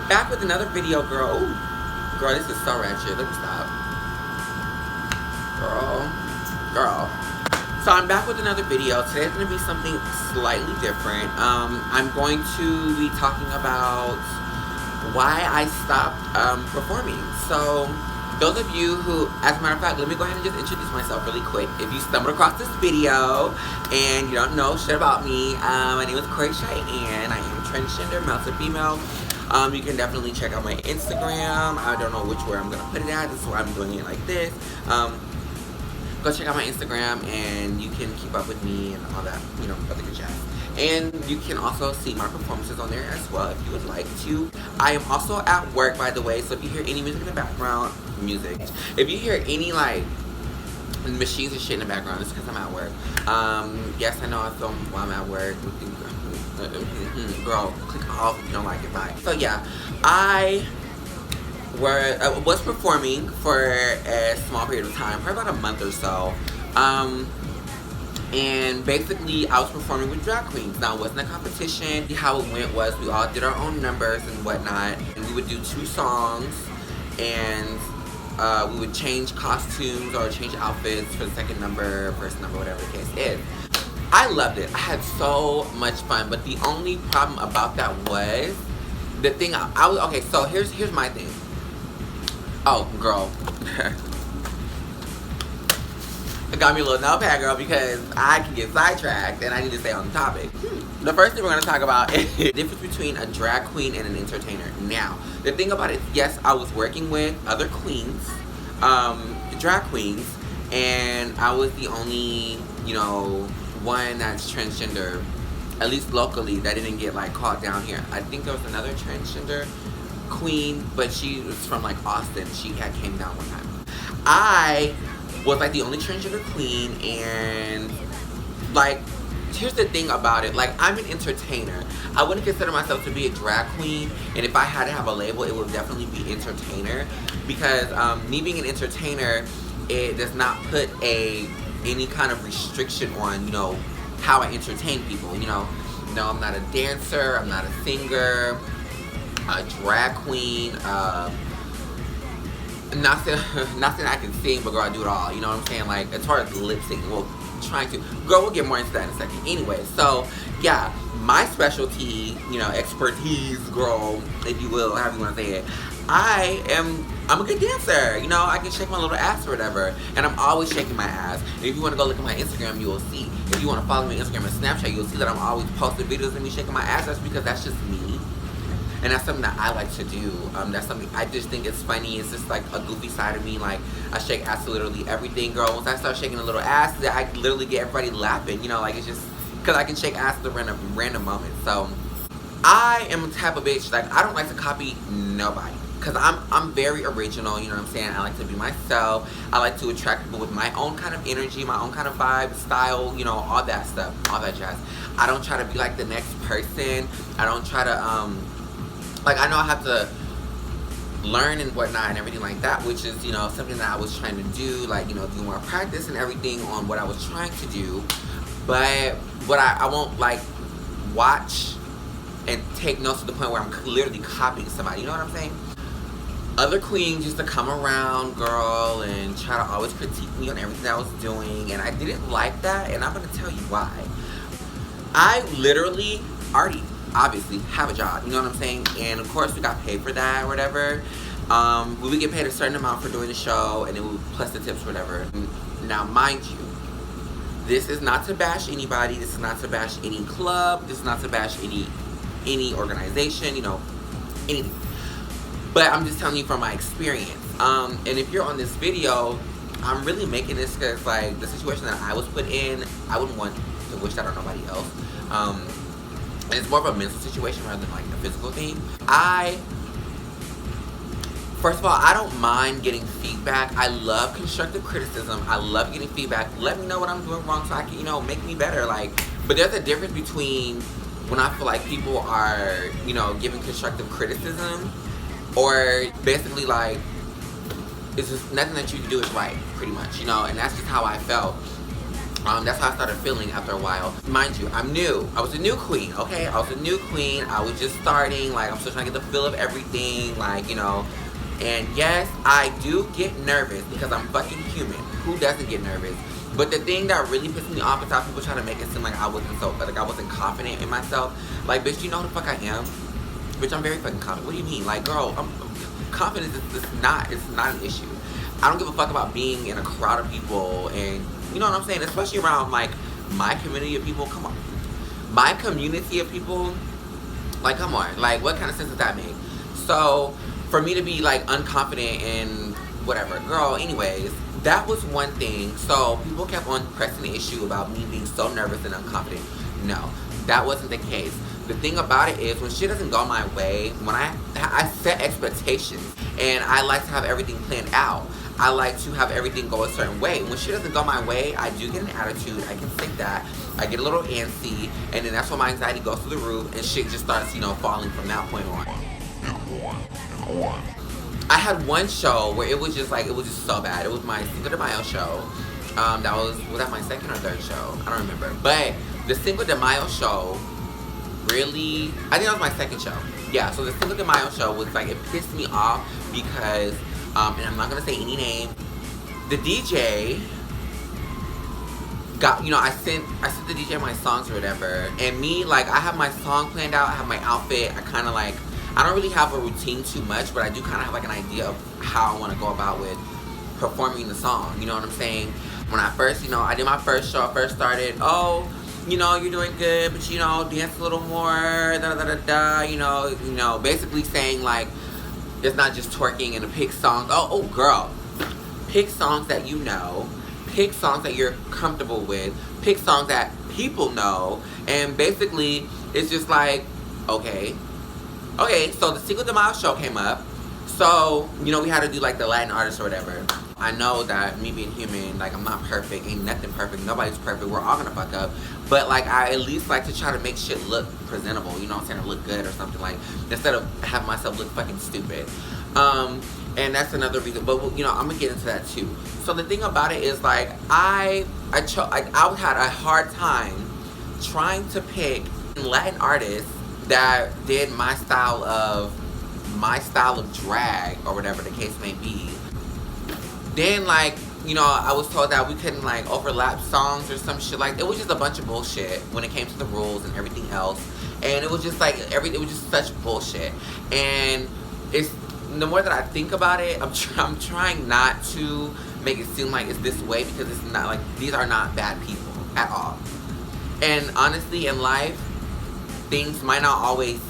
Back with another video, girl. Ooh, girl, this is so ratchet. Let me stop. Girl. So I'm back with another video. Today's gonna be something slightly different. I'm going to be talking about why I stopped performing. So those of you who, as a matter of fact, let me go ahead and just introduce myself really quick. If you stumbled across this video and you don't know shit about me, my name is Corey Cheyenne. I am transgender, male to female. You can definitely check out my Instagram. I don't know which where I'm gonna put it at. This is why I'm doing it like this. Go check out my Instagram and you can keep up with me and all that, you know, other good jazz. And you can also see my performances on there as well if you would like to. I am also at work, by the way, so if you hear any music in the background, if you hear any like machines and shit in the background, it's because I'm at work. Yes, I know I film while I'm at work. Girl, click off if you don't like it, bye. So yeah, I was performing for a small period of time, for about a month or so. And basically I was performing with drag queens. Now it wasn't a competition. How it went was we all did our own numbers and whatnot. And we would do 2 songs and we would change costumes or change outfits for the second number, first number, whatever the case is. I loved it. I had so much fun, but the only problem about that was the thing I was okay. So here's my thing. Oh, girl, it got me a little notepad, girl, because I can get sidetracked and I need to stay on the topic. The first thing we're gonna talk about is the difference between a drag queen and an entertainer. Now, the thing about it, yes, I was working with other queens, drag queens, and I was the only, you know, one that's transgender, at least locally, that didn't get like caught down here. I think there was another transgender queen, but she was from like Austin. She had came down one time. I was like the only transgender queen, and like here's the thing about it, like I'm an entertainer. I wouldn't consider myself to be a drag queen, and if I had to have a label, it would definitely be entertainer, because me being an entertainer, it does not put any kind of restriction on, you know, how I entertain people. You know, no, I'm not a dancer, I'm not a singer, a drag queen, not saying I can sing, but girl, I do it all. You know what I'm saying? Like, as far as lip syncing, well, trying to. Girl, we'll get more into that in a second. Anyway, so yeah, my specialty, you know, expertise, girl, if you will, however you want to say it. I'm a good dancer. You know, I can shake my little ass or whatever, and I'm always shaking my ass. And if you want to go look at my Instagram, you will see. If you want to follow me on Instagram and Snapchat, you'll see that I'm always posting videos of me shaking my ass. That's because that's just me. And that's something that I like to do. That's something I just think it's funny. It's just like a goofy side of me. Like, I shake ass to literally everything, girl. Once I start shaking a little ass, I literally get everybody laughing. You know, like, it's just because I can shake ass at random moments. So I am the type of bitch, like, I don't like to copy nobody, because I'm very original. You know what I'm saying? I like to be myself. I like to attract people with my own kind of energy, my own kind of vibe, style, you know, all that stuff, all that jazz. I don't try to be like the next person. I don't try to like, I know I have to learn and whatnot and everything like that, which is, you know, something that I was trying to do, like, you know, do more practice and everything on what I was trying to do. But I won't, like, watch and take notes to the point where I'm literally copying somebody. You know what I'm saying? Other queens used to come around, girl, and try to always critique me on everything I was doing, and I didn't like that, and I'm going to tell you why. I literally already obviously have a job, you know what I'm saying? And of course we got paid for that or whatever. We would get paid a certain amount for doing the show, and it would plus the tips or whatever. Now mind you, this is not to bash anybody, this is not to bash any club, this is not to bash any organization, you know, anything. But I'm just telling you from my experience. And if you're on this video, I'm really making this because, like, the situation that I was put in, I wouldn't want to wish that on nobody else. And it's more of a mental situation rather than like a physical thing. First of all, I don't mind getting feedback. I love constructive criticism. I love getting feedback. Let me know what I'm doing wrong so I can, you know, make me better. Like, but there's a difference between when I feel like people are, you know, giving constructive criticism, or basically like, it's just nothing that you can do is right, pretty much, you know, and that's just how I felt. That's how I started feeling after a while. Mind you, I'm new. I was a new queen, okay? I was a new queen. I was just starting. Like, I'm still trying to get the feel of everything. Like, you know. And yes, I do get nervous because I'm fucking human. Who doesn't get nervous? But the thing that really pissed me off is how people try to make it seem like I wasn't confident in myself. Like, bitch, you know who the fuck I am? Bitch, I'm very fucking confident. What do you mean? Like, girl, confidence is not an issue. I don't give a fuck about being in a crowd of people, and you know what I'm saying? Especially around, like, my community of people. Come on. My community of people, like, come on. Like, what kind of sense does that make? So, for me to be, like, unconfident and whatever. Girl, anyways, that was one thing. So, people kept on pressing the issue about me being so nervous and unconfident. No, that wasn't the case. The thing about it is, when shit doesn't go my way, when I set expectations, and I like to have everything planned out. I like to have everything go a certain way. When shit doesn't go my way, I do get an attitude. I can say that. I get a little antsy, and then that's when my anxiety goes through the roof, and shit just starts, you know, falling from that point on. I had one show where it was just like, it was just so bad. It was my Cinco de Mayo show. Was that my second or third show? I don't remember. But the Cinco de Mayo show, really, I think that was my second show. Yeah, so the Cinco de Mayo show was like, it pissed me off because, and I'm not gonna say any name, the DJ got, you know, I sent the DJ my songs or whatever, and me, like, I have my song planned out, I have my outfit, I kind of like, I don't really have a routine too much, but I do kind of have like an idea of how I want to go about with performing the song, you know what I'm saying? When I first, you know, I did my first show, I first started, oh, you know, you're doing good, but you know, dance a little more, you know, basically saying like, it's not just twerking and to pick songs. Oh, girl, pick songs that you know, pick songs that you're comfortable with, pick songs that people know, and basically, it's just like, okay, so the Cinco de Mayo show came up, so, you know, we had to do like the Latin artists or whatever. I know that me being human, like, I'm not perfect, ain't nothing perfect, nobody's perfect, we're all gonna fuck up, but like, I at least like to try to make shit look presentable, you know what I'm saying, or look good or something, like, instead of having myself look fucking stupid. And that's another reason, but you know, I'm gonna get into that too. So the thing about it is, like, I had a hard time trying to pick Latin artists that did my style of drag, or whatever the case may be. Then, like, you know, I was told that we couldn't, like, overlap songs or some shit. Like, it was just a bunch of bullshit when it came to the rules and everything else. And it was just, like, it was just such bullshit. And it's, the more that I think about it, I'm trying not to make it seem like it's this way, because it's not, like, these are not bad people at all. And honestly, in life, things might not always,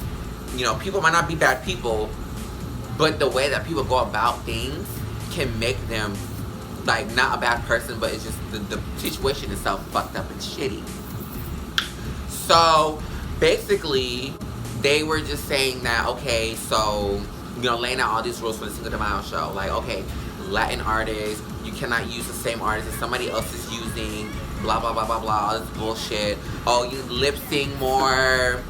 you know, people might not be bad people, but the way that people go about things can make them, like, not a bad person, but it's just the situation itself fucked up and shitty. So basically, they were just saying that, okay, so, you know, laying out all these rules for the Cinco de Mayo show, like, okay, Latin artists, you cannot use the same artist that somebody else is using, blah blah blah blah blah, all this bullshit. Oh, you lip sync more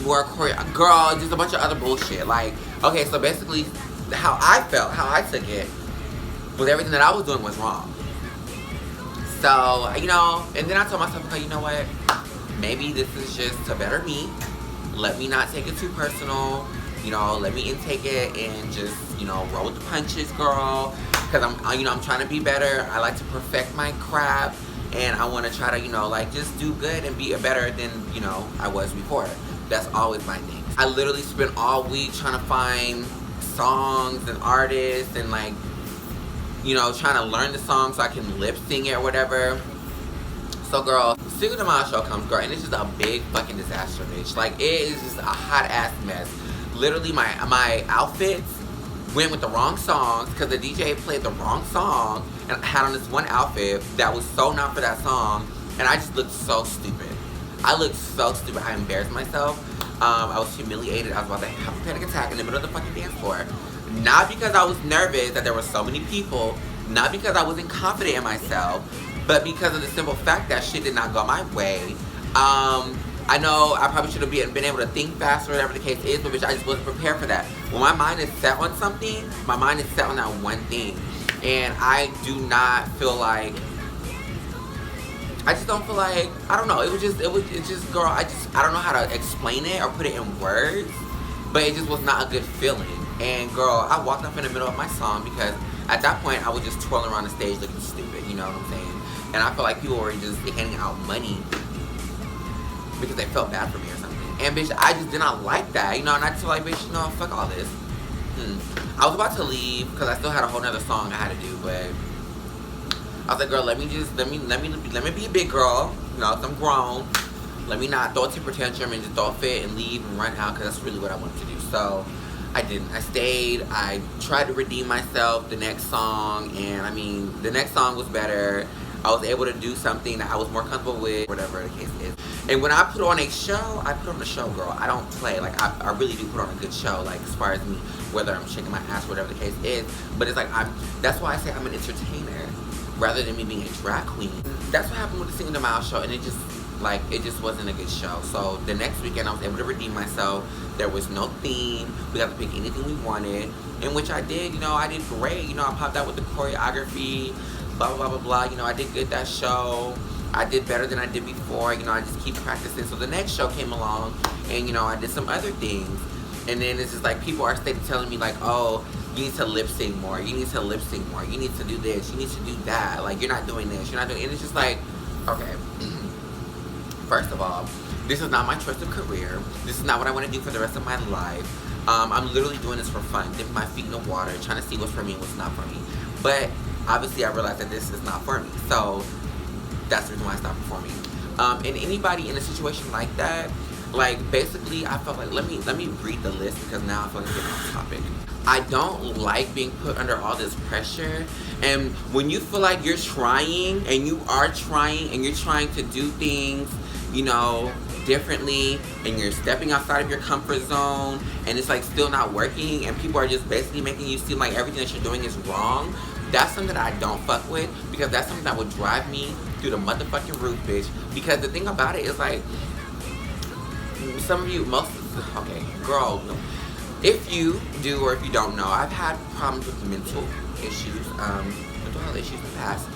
choreo, girl, just a bunch of other bullshit. Like, okay, so basically, how I felt, how I took it, was everything that I was doing was wrong. So, you know, and then I told myself, okay, you know what? Maybe this is just to better me. Let me not take it too personal. You know, let me intake it and just, you know, roll with the punches, girl. Because I'm trying to be better. I like to perfect my craft, and I want to try to, you know, like, just do good and be better than, you know, I was before. That's always my thing. I literally spent all week trying to find songs and artists and, like, you know, trying to learn the song so I can lip sync it or whatever. So, girl, Cinco de Mayo show comes, girl, and it's just a big fucking disaster, bitch. Like, it is just a hot ass mess. Literally, my outfits went with the wrong songs because the DJ played the wrong song, and I had on this one outfit that was so not for that song, and I just looked so stupid. I looked so stupid. I embarrassed myself. I was humiliated. I was about to have a panic attack in the middle of the fucking dance floor. Not because I was nervous that there were so many people, not because I wasn't confident in myself, but because of the simple fact that shit did not go my way. I know I probably should have been able to think faster, whatever the case is, but bitch, I just wasn't prepared for that. When my mind is set on something, my mind is set on that one thing. And I do not feel like I just don't feel like, I don't know, it just, girl, I don't know how to explain it or put it in words, but it just was not a good feeling. And girl, I walked up in the middle of my song because at that point I was just twirling around the stage looking stupid, you know what I'm saying? And I feel like people were just handing out money because they felt bad for me or something. And bitch, I just did not like that, you know, and I just feel like, bitch, you know, fuck all this. I was about to leave because I still had a whole nother song I had to do, but I was like, girl, let me be a big girl, you know, I'm grown. Let me not throw a temper tantrum and just throw a fit and leave and run out, because that's really what I wanted to do. So I didn't. I stayed. I tried to redeem myself the next song, and I mean, the next song was better. I was able to do something that I was more comfortable with, whatever the case is. And when I put on a show, I put on a show, girl. I don't play. Like, I really do put on a good show, like, as far as me, whether I'm shaking my ass, whatever the case is. But it's like, that's why I say I'm an entertainer, rather than me being a drag queen. That's what happened with the Singing the Mile show, and it just wasn't a good show. So the next weekend I was able to redeem myself. There was no theme. We got to pick anything we wanted, in which I did. You know, I did great. You know, I popped out with the choreography, blah, blah, blah, blah, blah. You know, I did good that show. I did better than I did before. You know, I just keep practicing. So the next show came along, and, you know, I did some other things. And then it's just like people are steady telling me, like, oh, you need to lip sync more. You need to lip sync more. You need to do this. You need to do that. Like, you're not doing this. You're not doing. And it's just like, okay. First of all, this is not my choice of career. This is not what I want to do for the rest of my life. I'm literally doing this for fun, dipping my feet in the water, trying to see what's for me and what's not for me. But obviously, I realized that this is not for me. So that's the reason why I stopped performing. And anybody in a situation like that, like, basically, I felt like, let me read the list, because now I feel like I'm getting off topic. I don't like being put under all this pressure. And when you feel like you're trying, and you are trying, and you're trying to do things, you know, differently, and you're stepping outside of your comfort zone, and it's like still not working, and people are just basically making you seem like everything that you're doing is wrong, that's something that I don't fuck with, because that's something that would drive me through the motherfucking roof, bitch. Because the thing about it is, like, some of you, okay, girl, if you do or if you don't know, I've had problems with mental health issues in the past.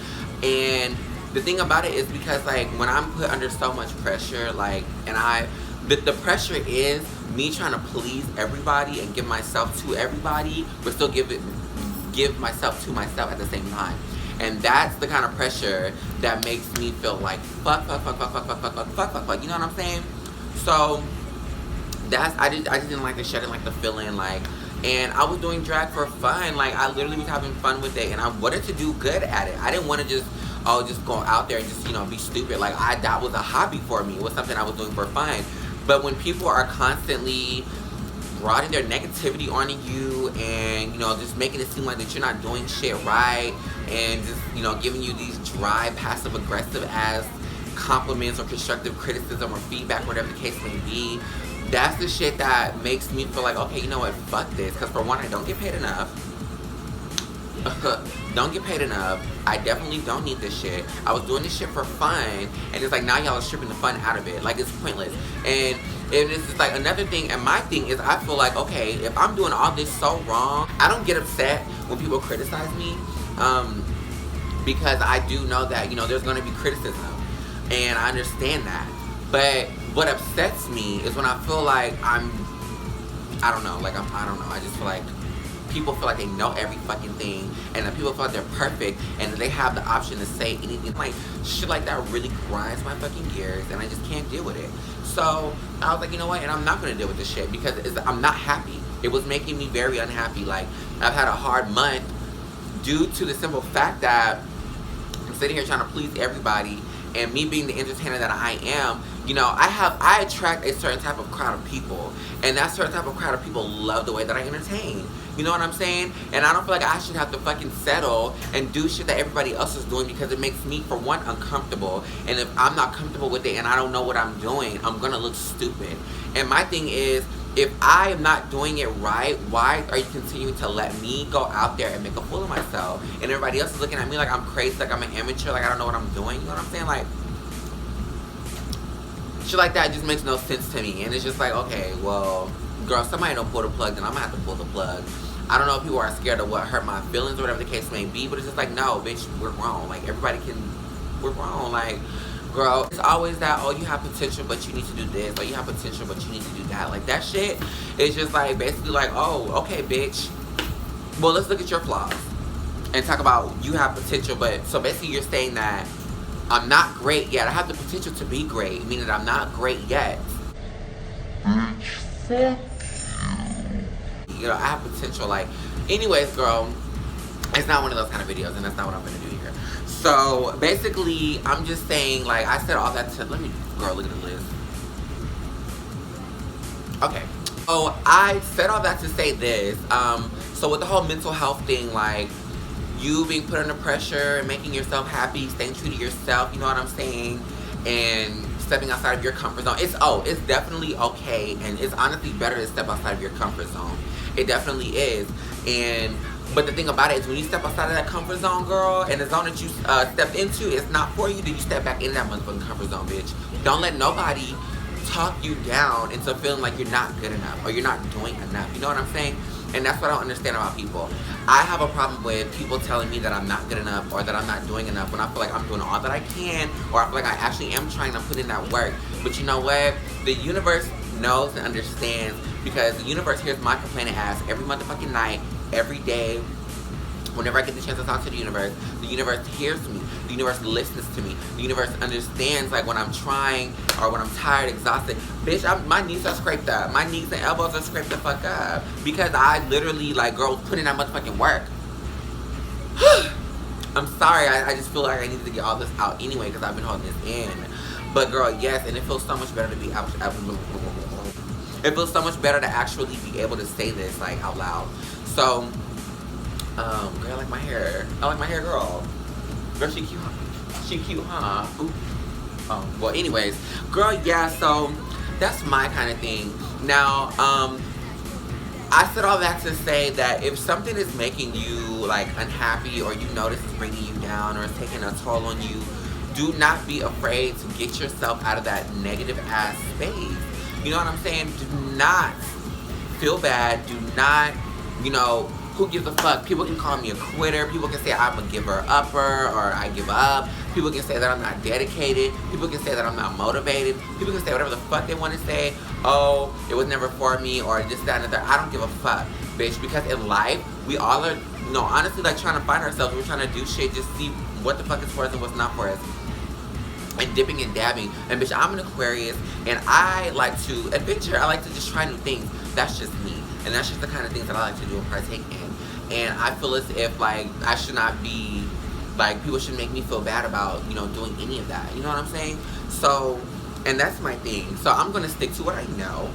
And the thing about it is, because, like, when I'm put under so much pressure, like, and the pressure is me trying to please everybody and give myself to everybody, but still give myself to myself at the same time. And that's the kind of pressure that makes me feel like fuck, you know what I'm saying? So I just didn't like the shit, I didn't like the feeling, like, and I was doing drag for fun. Like, I literally was having fun with it, and I wanted to do good at it. I didn't want to just go out there and just, you know, be stupid. Like, that was a hobby for me. It was something I was doing for fun. But when people are constantly broadening their negativity on you, and, you know, just making it seem like that you're not doing shit right, and just, you know, giving you these dry, passive-aggressive ass compliments or constructive criticism or feedback, whatever the case may be, that's the shit that makes me feel like, okay, you know what, fuck this. Because for one, I don't get paid enough. Don't get paid enough. I definitely don't need this shit. I was doing this shit for fun, and it's like, now y'all are stripping the fun out of it. Like, it's pointless. And it's just like another thing, and my thing is, I feel like, okay, if I'm doing all this so wrong, I don't get upset when people criticize me, because I do know that, you know, there's going to be criticism, and I understand that. But what upsets me is when I feel like I don't know, I just feel like people feel like they know every fucking thing, and that people feel like they're perfect, and they have the option to say anything. Like, shit like that really grinds my fucking gears, and I just can't deal with it. So I was like, you know what, and I'm not gonna deal with this shit, because I'm not happy. It was making me very unhappy. Like, I've had a hard month due to the simple fact that I'm sitting here trying to please everybody, and me being the entertainer that I am, you know, I attract a certain type of crowd of people, and that certain type of crowd of people love the way that I entertain. You know what I'm saying? And I don't feel like I should have to fucking settle and do shit that everybody else is doing, because it makes me, for one, uncomfortable. And if I'm not comfortable with it and I don't know what I'm doing, I'm gonna look stupid. And my thing is, if I am not doing it right, why are you continuing to let me go out there and make a fool of myself? And everybody else is looking at me like I'm crazy, like I'm an amateur, like I don't know what I'm doing. You know what I'm saying? Like, shit like that just makes no sense to me. And it's just like, okay, well, girl, somebody don't pull the plug, then I'm gonna have to pull the plug. I don't know if people are scared of what hurt my feelings or whatever the case may be, but it's just like, no, bitch, we're grown. Like, we're grown. Like, Girl, it's always that, oh, you have potential, but you need to do this. Or you have potential, but you need to do that. Like, that shit is just, like, basically like, oh, okay, bitch. Well, let's look at your flaws. And talk about you have potential, but, so basically you're saying that I'm not great yet. I have the potential to be great, meaning that I'm not great yet. You know, I have potential, like, anyways, girl, it's not one of those kind of videos, and that's not what I'm gonna do here. So, basically, I'm just saying, like, I said all that to, let me, girl, look at the list. Okay. So, I said all that to say this, so with the whole mental health thing, like, you being put under pressure and making yourself happy, staying true to yourself, you know what I'm saying, and stepping outside of your comfort zone. It's definitely okay, and it's honestly better to step outside of your comfort zone. It definitely is. But the thing about it is when you step outside of that comfort zone, girl, and the zone that you stepped into is not for you, then you step back in that motherfucking comfort zone, bitch. Don't let nobody talk you down into feeling like you're not good enough or you're not doing enough. You know what I'm saying? And that's what I don't understand about people. I have a problem with people telling me that I'm not good enough or that I'm not doing enough when I feel like I'm doing all that I can, or I feel like I actually am trying to put in that work. But you know what? The universe knows and understands, because the universe hears my complaining ass every motherfucking night, every day. Whenever I get the chance to talk to the universe hears me. The universe listens to me. The universe understands, like, when I'm trying or when I'm tired, exhausted. Bitch, my knees are scraped up. My knees and elbows are scraped the fuck up. Because I literally, like, girl, was putting that motherfucking work. I'm sorry. I just feel like I needed to get all this out anyway because I've been holding this in. But, girl, yes, and it feels so much better to be out. It feels so much better to actually be able to say this, like, out loud. So, girl, I like my hair. I like my hair, girl. Girl, she cute. She cute, huh? Ooh. Well, anyways, girl, yeah, so that's my kind of thing. Now, I said all that to say that if something is making you, like, unhappy, or you notice it's bringing you down, or it's taking a toll on you, do not be afraid to get yourself out of that negative ass space. You know what I'm saying? Do not feel bad. Do not, you know, who gives a fuck? People can call me a quitter. People can say I'm a giver-upper, or I give up. People can say that I'm not dedicated. People can say that I'm not motivated. People can say whatever the fuck they want to say. Oh, it was never for me, or this, that, and the other. I don't give a fuck, bitch. Because in life, we all are, you know, honestly, like, trying to find ourselves. We're trying to do shit, just see what the fuck is for us and what's not for us. And dipping and dabbing. And bitch, I'm an Aquarius, and I like to adventure. I like to just try new things. That's just me. And that's just the kind of things that I like to do and partake in. And I feel as if, like, I should not be, like, people should make me feel bad about, you know, doing any of that. You know what I'm saying? So, and that's my thing. So I'm going to stick to what I know.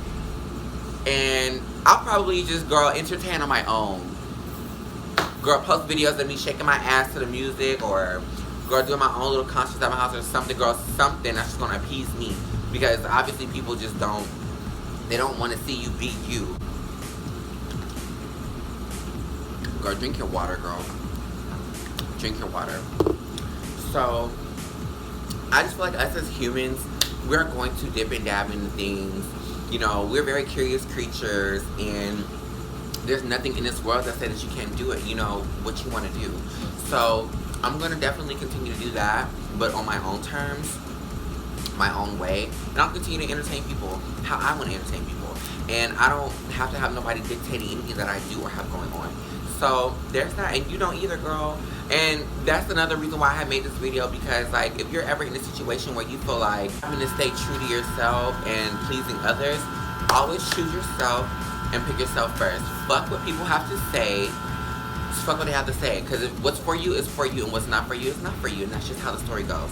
And I'll probably just, girl, entertain on my own. Girl, post videos of me shaking my ass to the music, or girl, doing my own little concerts at my house or something, girl, something that's just going to appease me. Because obviously people just don't, they don't want to see you be you. Girl, drink your water, girl. Drink your water. So, I just feel like us as humans, we're going to dip and dab into things. You know, we're very curious creatures, and there's nothing in this world that says that you can't do it, you know, what you want to do. So, I'm going to definitely continue to do that, but on my own terms, my own way. And I'll continue to entertain people how I want to entertain people. And I don't have to have nobody dictating anything that I do or have going on. So, there's that. And you don't either, girl. And that's another reason why I made this video, because, like, if you're ever in a situation where you feel like having to stay true to yourself and pleasing others, always choose yourself and pick yourself first. Fuck what people have to say. Just fuck what they have to say. Because if what's for you is for you, and what's not for you is not for you. And that's just how the story goes.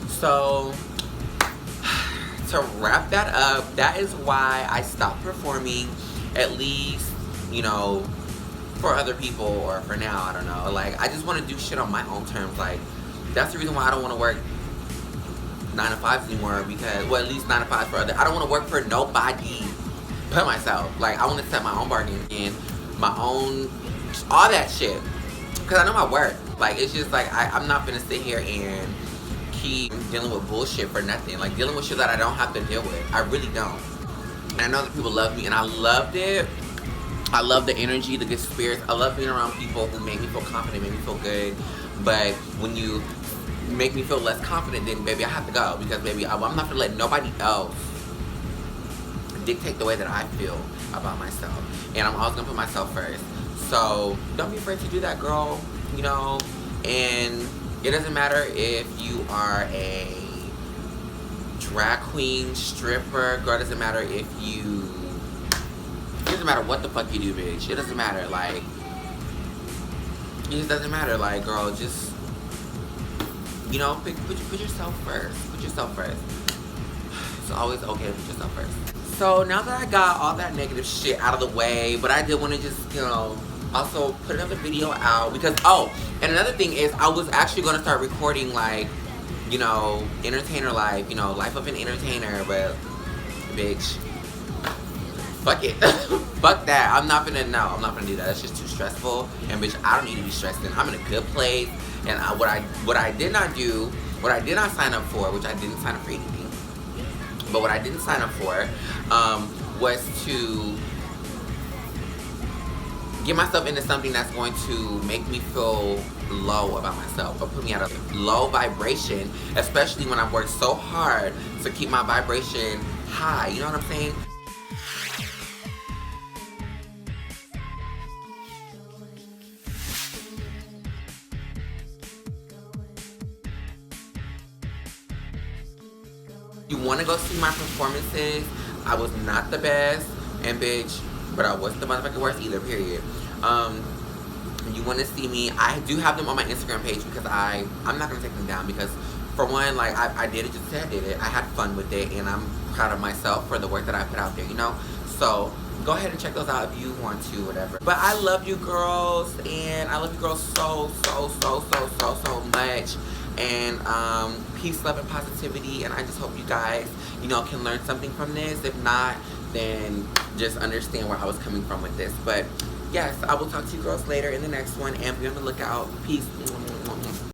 So, to wrap that up, that is why I stopped performing, at least, you know, for other people, or for now, I don't know. Like, I just want to do shit on my own terms. Like, that's the reason why I don't want to work 9 to 5s anymore, because, well, at least 9 to 5 for other. I don't want to work for nobody but myself. Like, I want to set my own bargain and my own, all that shit. Because I know my worth. Like, it's just like, I'm not going to sit here and keep dealing with bullshit for nothing. Like, dealing with shit that I don't have to deal with. I really don't. And I know that people love me, and I loved it. I love the energy, the good spirits. I love being around people who make me feel confident, make me feel good. But when you make me feel less confident, then baby, I have to go. Because baby, I'm not gonna let nobody else dictate the way that I feel about myself. And I'm always gonna put myself first. So don't be afraid to do that, girl. You know, and it doesn't matter if you are a drag queen, stripper, girl. It doesn't matter if you, it doesn't matter what the fuck you do, bitch. It doesn't matter, like, it just doesn't matter, like, girl, just, you know, put yourself first. Put yourself first. It's always okay to put yourself first. So now that I got all that negative shit out of the way, but I did want to just, you know, also put another video out because, oh, and another thing is I was actually going to start recording, like, you know, entertainer life, you know, life of an entertainer, but bitch, fuck it. Fuck that. I'm not gonna do that. That's just too stressful, and bitch, I don't need to be stressed in. I'm in a good place, and what I did not do, what I did not sign up for, which I didn't sign up for anything, but what I didn't sign up for was to get myself into something that's going to make me feel low about myself or put me at a low vibration, especially when I've worked so hard to keep my vibration high. You know what I'm saying? You want to go see my performances? I was not the best, and bitch, but I wasn't the motherfucking worst either, period. You want to see me, I do have them on my Instagram page because I'm not going to take them down because, for one, like, I did it just to say I did it. I had fun with it, and I'm proud of myself for the work that I put out there, you know? So, go ahead and check those out if you want to, whatever. But I love you girls, and I love you girls so much. And peace, love, and positivity, and I just hope you guys, you know, can learn something from this. If not, then just understand where I was coming from with this. But yes, I will talk to you girls later in the next one, and be on the lookout. Peace.